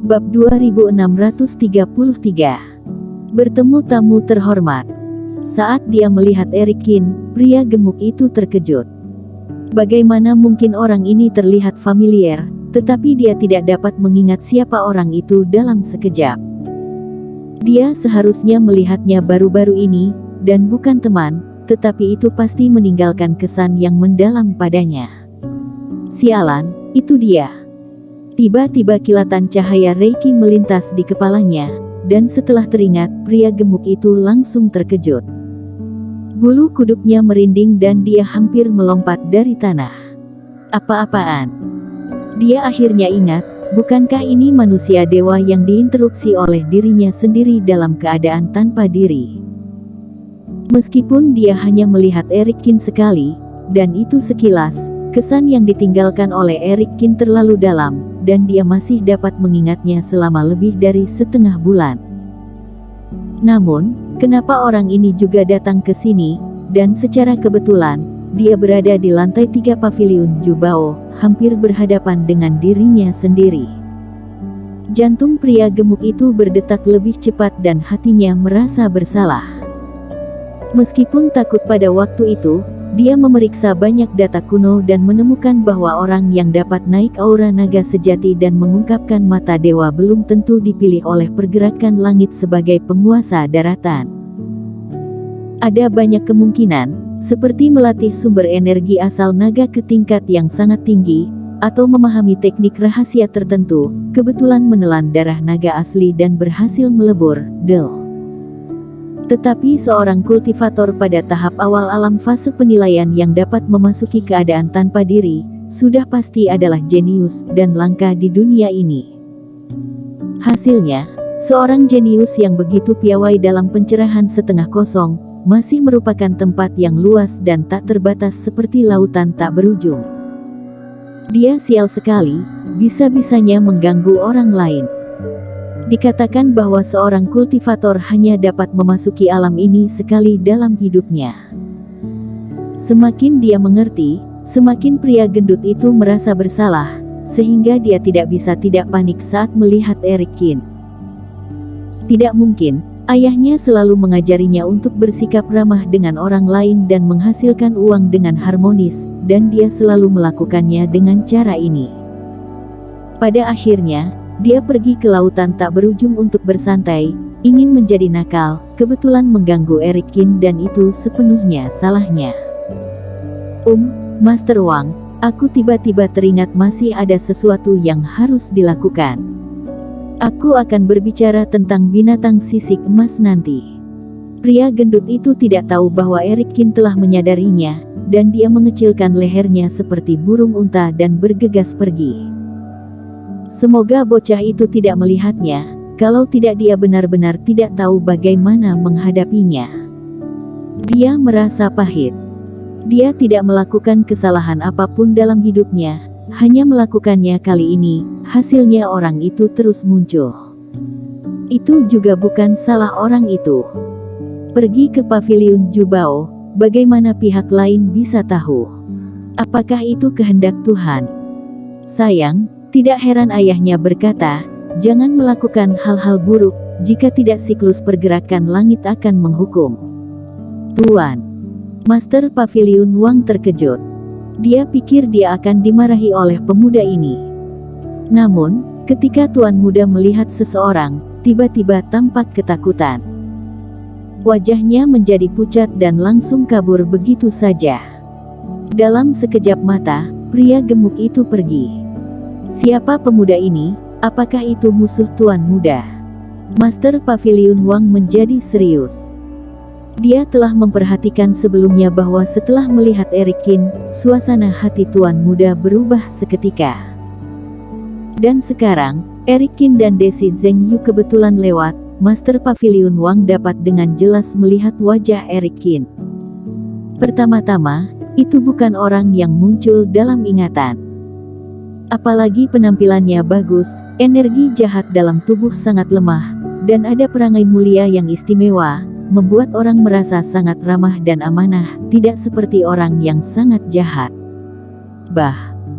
Bab 2633. Bertemu tamu terhormat. Saat dia melihat Erikin, pria gemuk itu terkejut. Bagaimana mungkin orang ini terlihat familiar, tetapi dia tidak dapat mengingat siapa orang itu dalam sekejap. Dia seharusnya melihatnya baru-baru ini, dan bukan teman, tetapi itu pasti meninggalkan kesan yang mendalam padanya. Sialan, itu dia. Tiba-tiba kilatan cahaya Reiki melintas di kepalanya, dan setelah teringat, pria gemuk itu langsung terkejut. Bulu kuduknya merinding dan dia hampir melompat dari tanah. Apa-apaan? Dia akhirnya ingat, bukankah ini manusia dewa yang diinterupsi oleh dirinya sendiri dalam keadaan tanpa diri? Meskipun dia hanya melihat Erikin sekali, dan itu sekilas, kesan yang ditinggalkan oleh Erikin terlalu dalam, dan dia masih dapat mengingatnya selama lebih dari setengah bulan. Namun, kenapa orang ini juga datang ke sini, dan secara kebetulan, dia berada di lantai 3 paviliun Jubao, hampir berhadapan dengan dirinya sendiri. Jantung pria gemuk itu berdetak lebih cepat dan hatinya merasa bersalah. Meskipun takut pada waktu itu, dia memeriksa banyak data kuno dan menemukan bahwa orang yang dapat naik aura naga sejati dan mengungkapkan mata dewa belum tentu dipilih oleh pergerakan langit sebagai penguasa daratan. Ada banyak kemungkinan, seperti melatih sumber energi asal naga ke tingkat yang sangat tinggi, atau memahami teknik rahasia tertentu, kebetulan menelan darah naga asli dan berhasil melebur, Tetapi seorang kultivator pada tahap awal alam fase penilaian yang dapat memasuki keadaan tanpa diri, sudah pasti adalah jenius dan langka di dunia ini. Hasilnya, seorang jenius yang begitu piawai dalam pencerahan setengah kosong, masih merupakan tempat yang luas dan tak terbatas seperti lautan tak berujung. Dia sial sekali, bisa-bisanya mengganggu orang lain. Dikatakan bahwa seorang kultivator hanya dapat memasuki alam ini sekali dalam hidupnya. Semakin dia mengerti, semakin pria gendut itu merasa bersalah, sehingga dia tidak bisa tidak panik saat melihat Erikin. Tidak mungkin, ayahnya selalu mengajarinya untuk bersikap ramah dengan orang lain dan menghasilkan uang dengan harmonis, dan dia selalu melakukannya dengan cara ini. Pada akhirnya, dia pergi ke lautan tak berujung untuk bersantai, ingin menjadi nakal, kebetulan mengganggu Erikin dan itu sepenuhnya salahnya. Master Wang, aku tiba-tiba teringat masih ada sesuatu yang harus dilakukan. Aku akan berbicara tentang binatang sisik emas nanti. Pria gendut itu tidak tahu bahwa Erikin telah menyadarinya, dan dia mengecilkan lehernya seperti burung unta dan bergegas pergi. Semoga bocah itu tidak melihatnya, kalau tidak dia benar-benar tidak tahu bagaimana menghadapinya. Dia merasa pahit. Dia tidak melakukan kesalahan apapun dalam hidupnya, hanya melakukannya kali ini, hasilnya orang itu terus muncul. Itu juga bukan salah orang itu. Pergi ke paviliun Jubao, bagaimana pihak lain bisa tahu? Apakah itu kehendak Tuhan? Sayang, tidak heran ayahnya berkata, jangan melakukan hal-hal buruk, jika tidak siklus pergerakan langit akan menghukum. Tuan. Master Paviliun Wang terkejut. Dia pikir dia akan dimarahi oleh pemuda ini. Namun, ketika Tuan Muda melihat seseorang, tiba-tiba tampak ketakutan. Wajahnya menjadi pucat dan langsung kabur begitu saja. Dalam sekejap mata, pria gemuk itu pergi. Siapa pemuda ini? Apakah itu musuh Tuan Muda? Master Paviliun Wang menjadi serius. Dia telah memperhatikan sebelumnya bahwa setelah melihat Erikin, suasana hati Tuan Muda berubah seketika. Dan sekarang, Erikin dan Desi Zheng Yu kebetulan lewat, Master Paviliun Wang dapat dengan jelas melihat wajah Erikin. Pertama-tama, itu bukan orang yang muncul dalam ingatan. Apalagi penampilannya bagus, energi jahat dalam tubuh sangat lemah, dan ada perangai mulia yang istimewa, membuat orang merasa sangat ramah dan amanah, tidak seperti orang yang sangat jahat.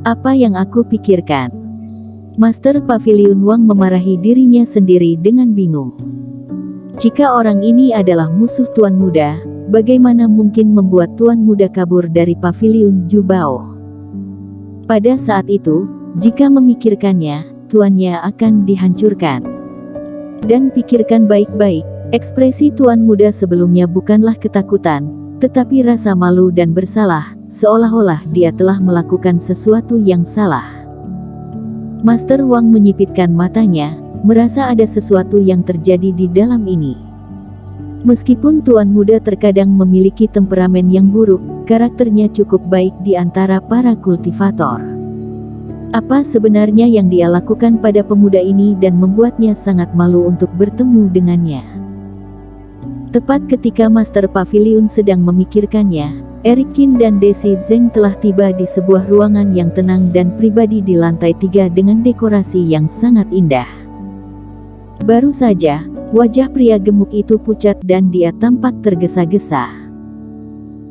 Apa yang aku pikirkan? Master Pavilion Wang memarahi dirinya sendiri dengan bingung. Jika orang ini adalah musuh Tuan Muda, bagaimana mungkin membuat Tuan Muda kabur dari Pavilion Jubao? Pada saat itu, jika memikirkannya, tuannya akan dihancurkan. Dan pikirkan baik-baik, ekspresi Tuan Muda sebelumnya bukanlah ketakutan, tetapi rasa malu dan bersalah, seolah-olah dia telah melakukan sesuatu yang salah. Master Wang menyipitkan matanya, merasa ada sesuatu yang terjadi di dalam ini. Meskipun Tuan Muda terkadang memiliki temperamen yang buruk, karakternya cukup baik di antara para kultivator. Apa sebenarnya yang dia lakukan pada pemuda ini dan membuatnya sangat malu untuk bertemu dengannya? Tepat ketika Master Pavilion sedang memikirkannya, Eric Qin dan Desi Zeng telah tiba di sebuah ruangan yang tenang dan pribadi di lantai 3 dengan dekorasi yang sangat indah. Baru saja, wajah pria gemuk itu pucat dan dia tampak tergesa-gesa.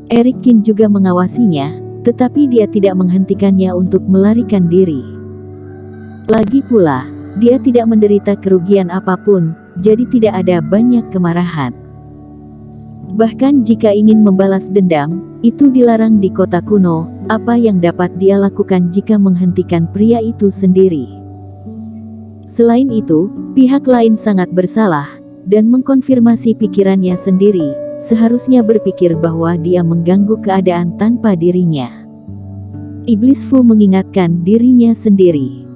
Eric Qin juga mengawasinya, tetapi dia tidak menghentikannya untuk melarikan diri. Lagi pula, dia tidak menderita kerugian apapun, jadi tidak ada banyak kemarahan. Bahkan jika ingin membalas dendam, itu dilarang di kota kuno. Apa yang dapat dia lakukan jika menghentikan pria itu sendiri? Selain itu, pihak lain sangat bersalah, dan mengkonfirmasi pikirannya sendiri, seharusnya berpikir bahwa dia mengganggu keadaan tanpa dirinya. Iblis Fu mengingatkan dirinya sendiri.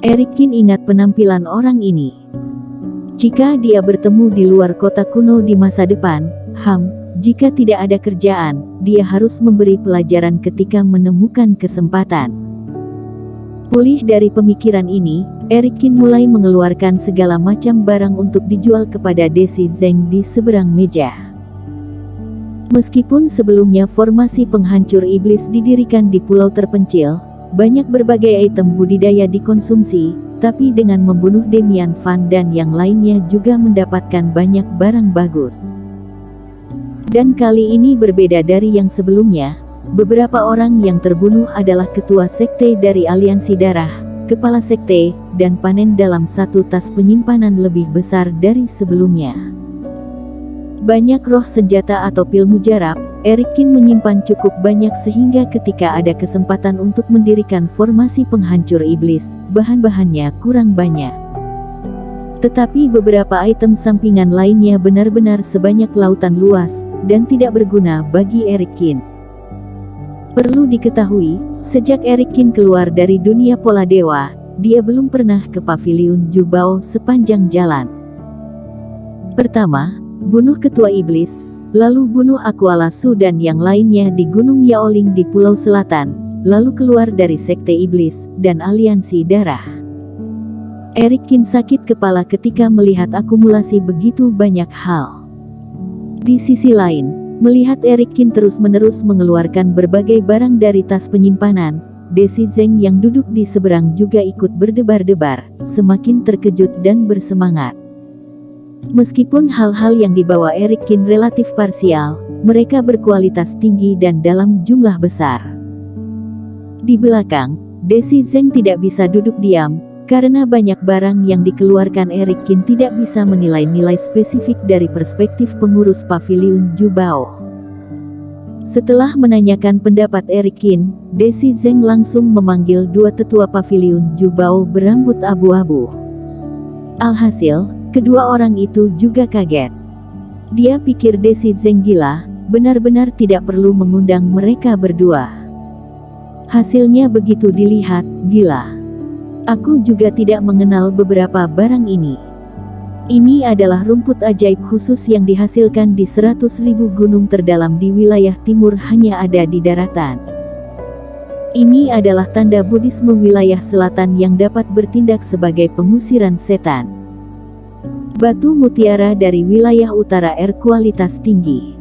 Eric Qin ingat penampilan orang ini. Jika dia bertemu di luar kota kuno di masa depan, jika tidak ada kerjaan, dia harus memberi pelajaran ketika menemukan kesempatan. Pulih dari pemikiran ini, Eric Qin mulai mengeluarkan segala macam barang untuk dijual kepada Desi Zeng di seberang meja. Meskipun sebelumnya formasi penghancur iblis didirikan di pulau terpencil, banyak berbagai item budidaya dikonsumsi, tapi dengan membunuh Demian Fan dan yang lainnya juga mendapatkan banyak barang bagus. Dan kali ini berbeda dari yang sebelumnya, beberapa orang yang terbunuh adalah ketua sekte dari aliansi darah, kepala sekte, dan panen dalam satu tas penyimpanan lebih besar dari sebelumnya. Banyak roh senjata atau pil mujarab, Eric Qin menyimpan cukup banyak sehingga ketika ada kesempatan untuk mendirikan formasi penghancur iblis, bahan-bahannya kurang banyak. Tetapi beberapa item sampingan lainnya benar-benar sebanyak lautan luas, dan tidak berguna bagi Eric Qin. Perlu diketahui, sejak Eric Qin keluar dari dunia pola dewa, dia belum pernah ke Pavilion Jubao sepanjang jalan. Pertama, bunuh ketua iblis, lalu bunuh Aquala Su dan yang lainnya di Gunung Yaoling di Pulau Selatan, lalu keluar dari sekte iblis dan aliansi darah. Eric Qin sakit kepala ketika melihat akumulasi begitu banyak hal. Di sisi lain, melihat Eric Qin terus-menerus mengeluarkan berbagai barang dari tas penyimpanan, Desi Zeng yang duduk di seberang juga ikut berdebar-debar, semakin terkejut dan bersemangat. Meskipun hal-hal yang dibawa Eric Qin relatif parsial, mereka berkualitas tinggi dan dalam jumlah besar. Di belakang, Desi Zeng tidak bisa duduk diam, karena banyak barang yang dikeluarkan Eric Qin tidak bisa menilai nilai spesifik dari perspektif pengurus Pavilion Jubao. Setelah menanyakan pendapat Eric Qin, Desi Zeng langsung memanggil dua tetua Pavilion Jubao berambut abu-abu. Alhasil, kedua orang itu juga kaget. Dia pikir Desi Zeng gila, benar-benar tidak perlu mengundang mereka berdua. Hasilnya begitu dilihat, gila. Aku juga tidak mengenal beberapa barang ini. Ini adalah rumput ajaib khusus yang dihasilkan di 100.000 gunung terdalam di wilayah timur hanya ada di daratan. Ini adalah tanda Buddhisme wilayah selatan yang dapat bertindak sebagai pengusiran setan. Batu mutiara dari wilayah utara kualitas tinggi.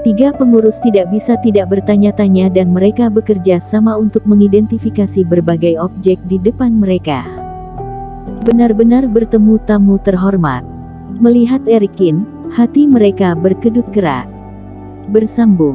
3 pengurus tidak bisa tidak bertanya-tanya dan mereka bekerja sama untuk mengidentifikasi berbagai objek di depan mereka. Benar-benar bertemu tamu terhormat. Melihat Eric Qin, hati mereka berkedut keras. Bersambung.